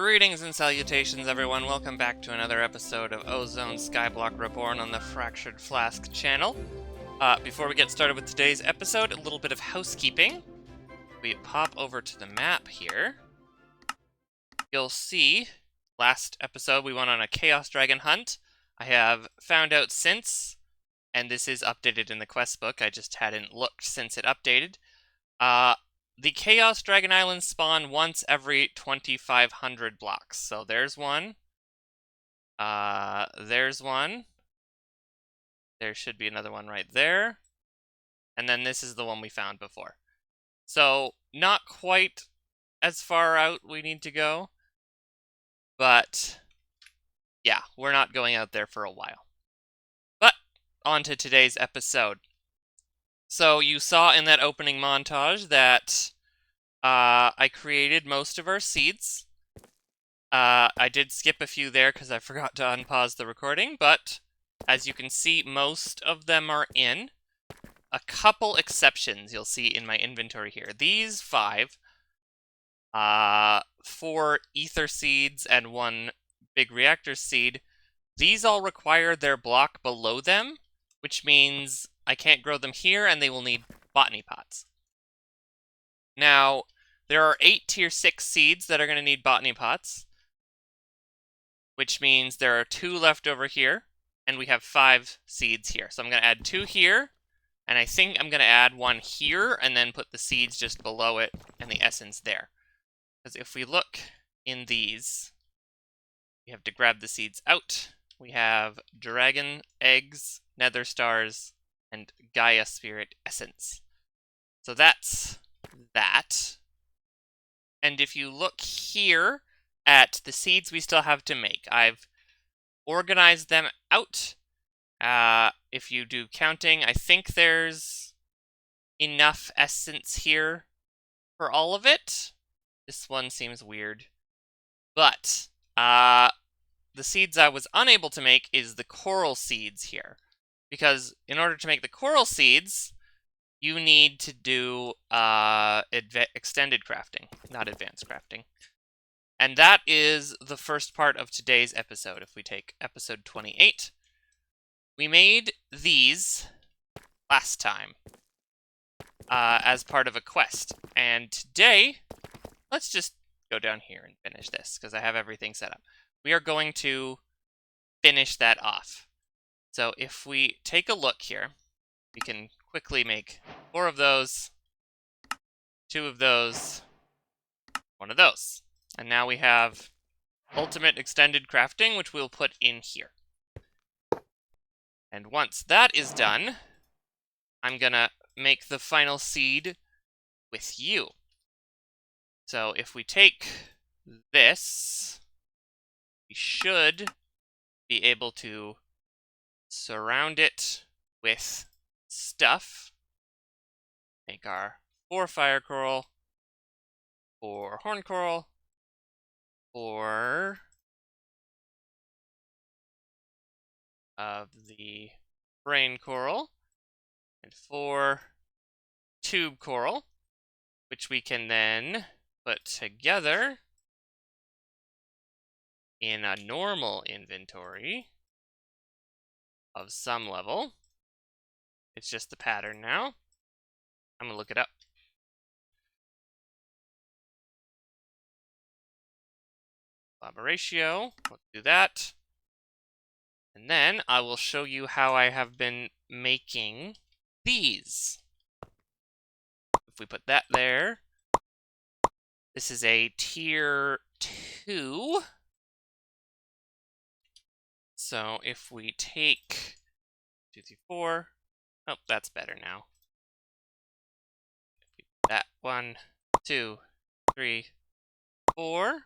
Greetings and salutations, everyone. Welcome back to another episode of Ozone Skyblock Reborn on the Fractured Flask channel. Before we get started with today's episode, a little bit of housekeeping. We pop over to the map here. You'll see, last episode we went on a Chaos Dragon hunt. I have found out since, and this is updated in the quest book, I just hadn't looked since it updated. The Chaos Dragon Islands spawn once every 2,500 blocks. So there's one. There's one. There should be another one right there. And then this is the one we found before. So not quite as far out we need to go. But yeah, we're not going out there for a while. But on to today's episode. So you saw in that opening montage that I created most of our seeds. I did skip a few there because I forgot to unpause the recording, but as you can see, most of them are in. A couple exceptions you'll see in my inventory here. These 5, 4 ether seeds and 1 big reactor seed, these all require their block below them, which means I can't grow them here and they will need botany pots. Now, there are 8 tier 6 seeds that are going to need botany pots, which means there are 2 left over here, and we have 5 seeds here. So I'm going to add 2 here, and I think I'm going to add 1 here, and then put the seeds just below it and the essence there. Because if we look in these, we have to grab the seeds out. We have dragon eggs, nether stars, and Gaia spirit essence. So that's that. And if you look here at the seeds we still have to make, I've organized them out. If you do counting, I think there's enough essence here for all of it. This one seems weird. But the seeds I was unable to make is the coral seeds here. Because in order to make the coral seeds, you need to do extended crafting, not advanced crafting. And that is the first part of today's episode. If we take episode 28, we made these last time as part of a quest. And today, let's just go down here and finish this, because I have everything set up. We are going to finish that off. So if we take a look here, we can quickly make 4 of those, 2 of those, 1 of those. And now we have ultimate extended crafting, which we'll put in here. And once that is done, I'm gonna make the final seed with you. So if we take this, we should be able to surround it with stuff. Make our 4 fire coral, 4 horn coral, 4 of the brain coral, and 4 tube coral, which we can then put together in a normal inventory of some level. It's just the pattern now. I'm going to look it up. Lava ratio, let's do that. And then I will show you how I have been making these. If we put that there, this is a tier 2. So if we take 2, 3, 4, oh, that's better now. That 1, 2, 3, 4.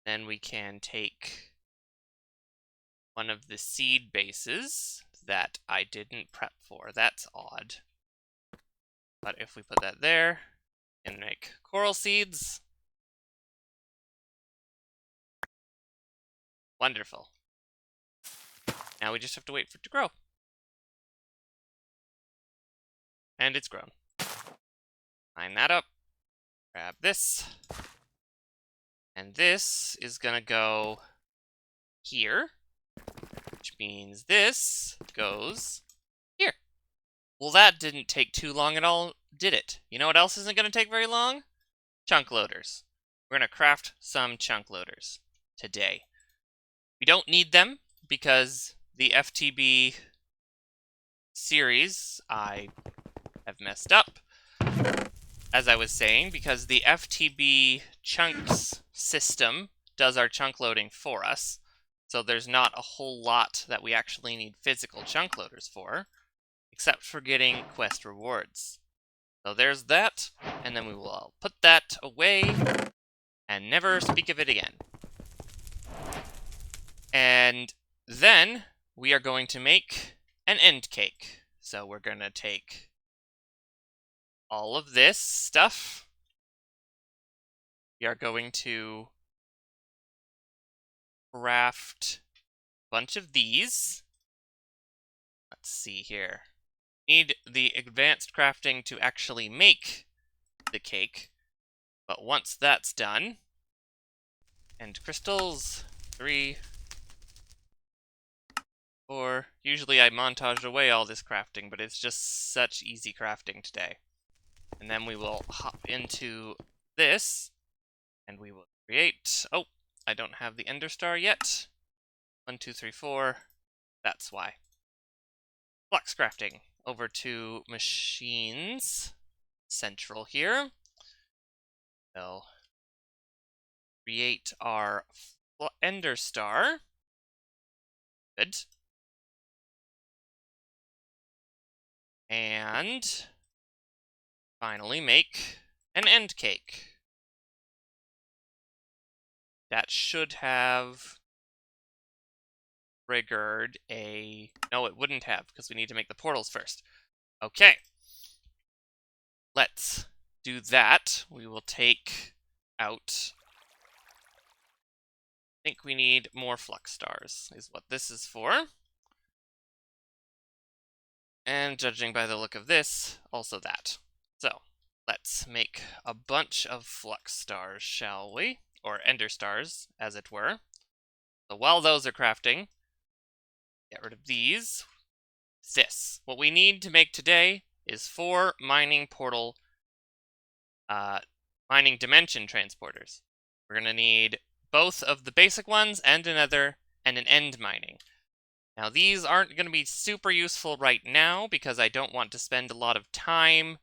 Then we can take one of the seed bases that I didn't prep for. That's odd. But if we put that there and make coral seeds, wonderful. Now we just have to wait for it to grow. And it's grown. Line that up. Grab this. And this is gonna go here, which means this goes here. Well, that didn't take too long at all, did it? You know what else isn't gonna take very long? Chunk loaders. We're gonna craft some chunk loaders today. We don't need them because the FTB series, I have messed up, as I was saying, because the FTB chunks system does our chunk loading for us. So there's not a whole lot that we actually need physical chunk loaders for, except for getting quest rewards. So there's that, and then we will put that away and never speak of it again. And then we are going to make an end cake. So we're going to take all of this stuff. We are going to craft a bunch of these. Let's see here. Need the advanced crafting to actually make the cake. But once that's done, and crystals, 3, 4. Usually I montage away all this crafting, but it's just such easy crafting today. And then we will hop into this, and we will create... Oh, I don't have the Ender Star yet. 1, 2, 3, 4. That's why. Flux crafting. Over to machines. Central here. We'll create our Ender Star. Good. And finally make an end cake. That should have triggered a... No, it wouldn't have, because we need to make the portals first. Okay. Let's do that. We will take out... I think we need more flux stars, is what this is for. And judging by the look of this, also that. So, let's make a bunch of flux stars, shall we? Or ender stars, as it were. So while those are crafting, get rid of these. This. What we need to make today is 4 mining portal, mining dimension transporters. We're going to need both of the basic ones and another, and an end mining. Now these aren't going to be super useful right now because I don't want to spend a lot of time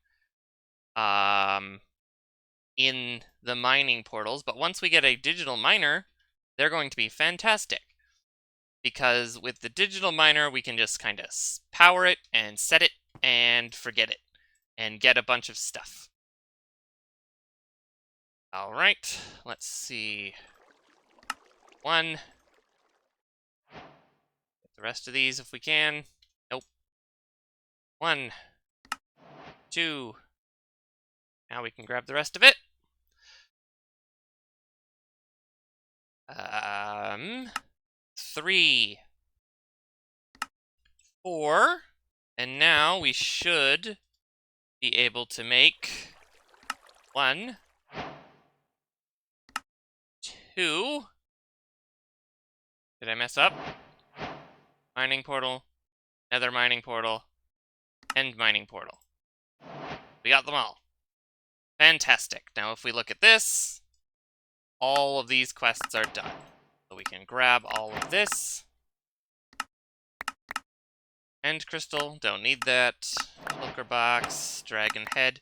in the mining portals, but once we get a digital miner, they're going to be fantastic. Because with the digital miner, we can just kind of power it and set it and forget it and get a bunch of stuff. All right, let's see. 1. Get the rest of these if we can. Nope. 1. 2. Now we can grab the rest of it. 3. 4. And now we should be able to make 1, 2. Did I mess up? Mining portal, nether mining portal, end mining portal. We got them all. Fantastic. Now if we look at this, all of these quests are done. So we can grab all of this. End crystal, don't need that. Looker box, dragon head,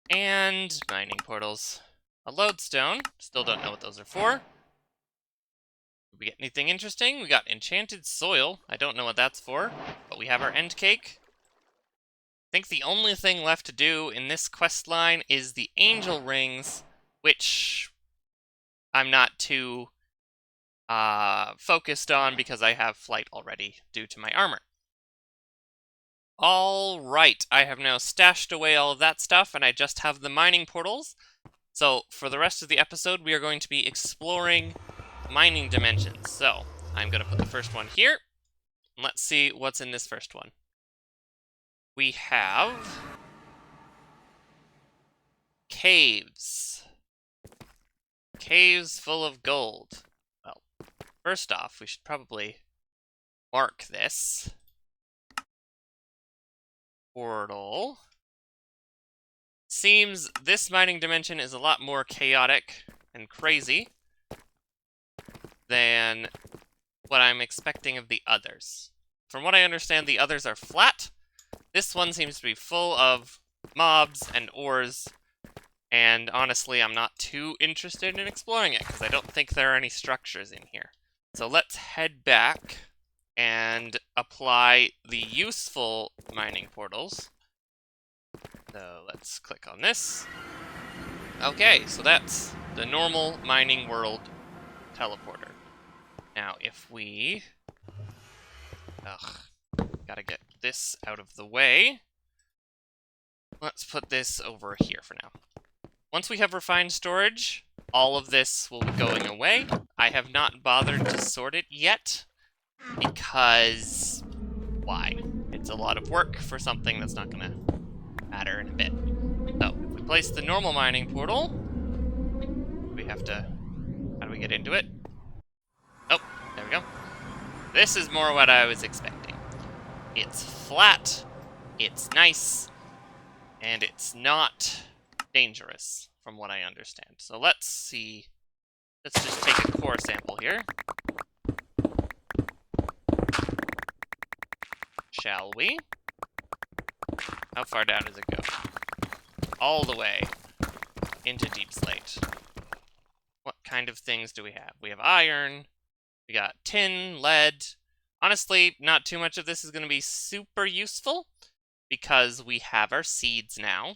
and mining portals. A lodestone, still don't know what those are for. Did we get anything interesting? We got enchanted soil, I don't know what that's for, but we have our end cake. I think the only thing left to do in this quest line is the angel rings, which I'm not too focused on because I have flight already due to my armor. Alright, I have now stashed away all of that stuff and I just have the mining portals. So for the rest of the episode we are going to be exploring mining dimensions. So I'm going to put the first one here. Let's see what's in this first one. We have caves. caves full of gold. Well, first off, we should probably mark this. Portal. Seems this mining dimension is a lot more chaotic and crazy than what I'm expecting of the others. From what I understand, the others are flat. This one seems to be full of mobs and ores, and honestly, I'm not too interested in exploring it, because I don't think there are any structures in here. So let's head back and apply the useful mining portals. So let's click on this. Okay, so that's the normal mining world teleporter. Now, if we... gotta get this out of the way. Let's put this over here for now. Once we have refined storage, all of this will be going away. I have not bothered to sort it yet, because... why? It's a lot of work for something that's not gonna matter in a bit. So, if we place the normal mining portal, we have to... how do we get into it? Oh, there we go. This is more what I was expecting. It's flat, it's nice, and it's not dangerous, from what I understand. So let's see. Let's just take a core sample here. Shall we? How far down does it go? All the way into Deep Slate. What kind of things do we have? We have iron, we got tin, lead. Honestly, not too much of this is going to be super useful, because we have our seeds now.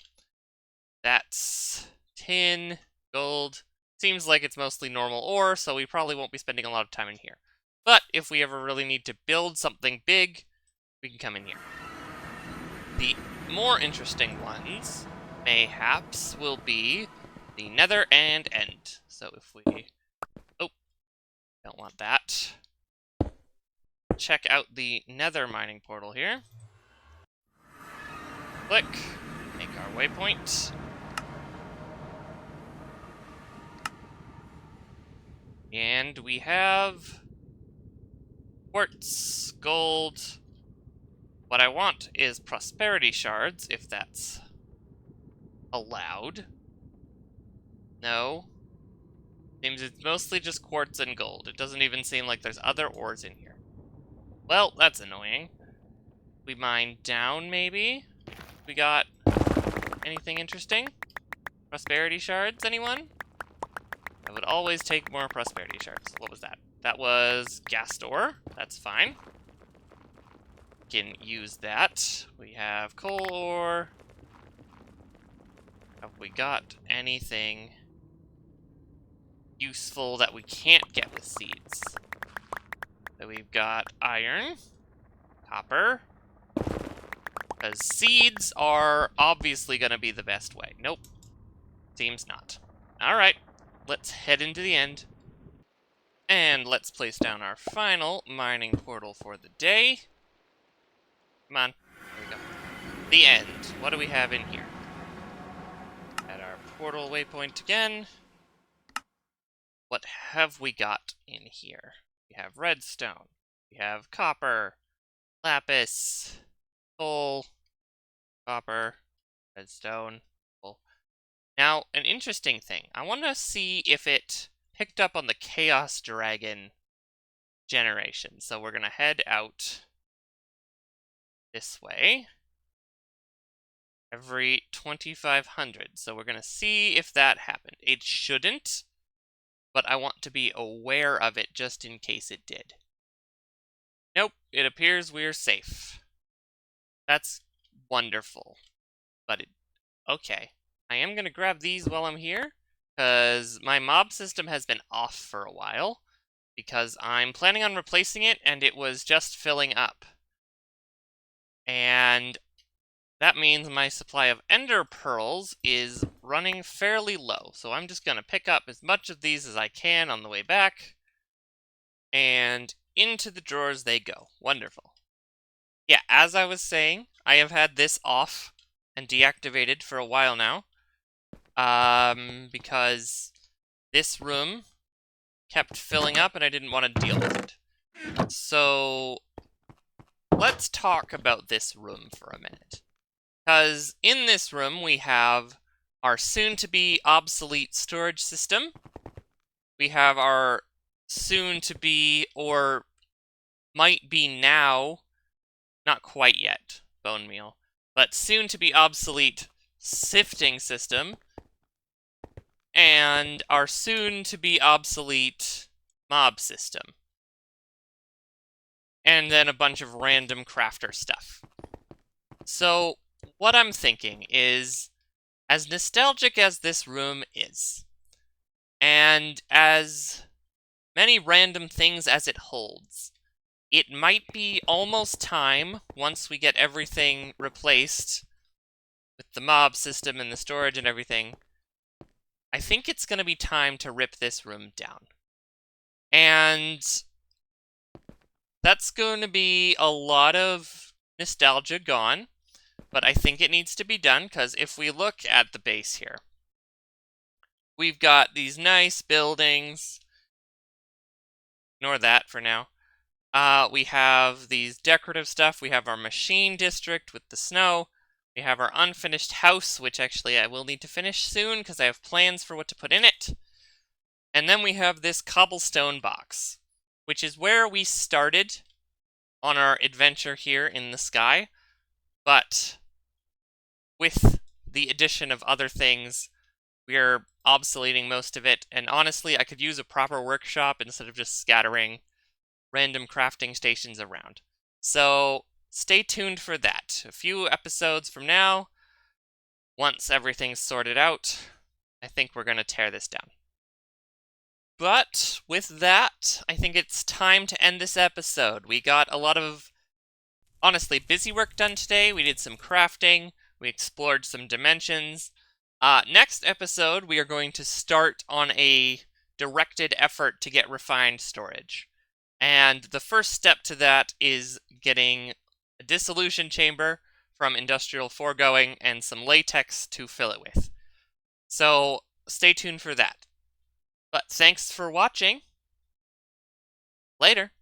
That's tin, gold. Seems like it's mostly normal ore, so we probably won't be spending a lot of time in here. But if we ever really need to build something big, we can come in here. The more interesting ones, mayhaps, will be the nether and end. So if we... oh, don't want that. Check out the nether mining portal here. Click. Make our waypoint. And we have quartz, gold. What I want is prosperity shards, if that's allowed. No. Seems it's mostly just quartz and gold. It doesn't even seem like there's other ores in here. Well, that's annoying. We mine down, maybe? We got anything interesting? Prosperity shards, anyone? I would always take more prosperity shards. What was that? That was gas ore. That's fine. Can use that. We have coal ore. Have we got anything useful that we can't get with seeds? So we've got iron, copper, because seeds are obviously going to be the best way. Nope. Seems not. Alright, let's head into the end. And let's place down our final mining portal for the day. Come on. There we go. The end. What do we have in here? At our portal waypoint again. What have we got in here? We have redstone. We have copper, lapis, coal, copper, redstone, coal. Now, an interesting thing. I want to see if it picked up on the Chaos Dragon generation. So we're going to head out this way. Every 2,500. So we're going to see if that happened. It shouldn't, but I want to be aware of it just in case it did. Nope, it appears we're safe. That's wonderful. But okay. I am going to grab these while I'm here, because my mob system has been off for a while, because I'm planning on replacing it, and it was just filling up. And that means my supply of ender pearls is running fairly low. So I'm just going to pick up as much of these as I can on the way back. And into the drawers they go. Wonderful. Yeah, as I was saying, I have had this off and deactivated for a while now. Because this room kept filling up and I didn't want to deal with it. So let's talk about this room for a minute. Because in this room we have our soon-to-be obsolete storage system. We have our soon-to-be, or might be now, not quite yet, bone meal, but soon-to-be obsolete sifting system, and our soon-to-be obsolete mob system. And then a bunch of random crafter stuff. So what I'm thinking is, as nostalgic as this room is, and as many random things as it holds, it might be almost time, once we get everything replaced with the mob system and the storage and everything, I think it's going to be time to rip this room down. And that's going to be a lot of nostalgia gone, but I think it needs to be done, because if we look at the base here, we've got these nice buildings. Ignore that for now. We have these decorative stuff. We have our machine district with the snow. We have our unfinished house, which actually I will need to finish soon because I have plans for what to put in it. And then we have this cobblestone box, which is where we started on our adventure here in the sky. But with the addition of other things, we are obsoleting most of it. And honestly, I could use a proper workshop instead of just scattering random crafting stations around. So stay tuned for that. A few episodes from now, once everything's sorted out, I think we're going to tear this down. But with that, I think it's time to end this episode. We got a lot of, honestly, busy work done today. We did some crafting. We explored some dimensions. Next episode, we are going to start on a directed effort to get refined storage. And the first step to that is getting a dissolution chamber from Industrial Foregoing and some latex to fill it with. So stay tuned for that. But thanks for watching. Later.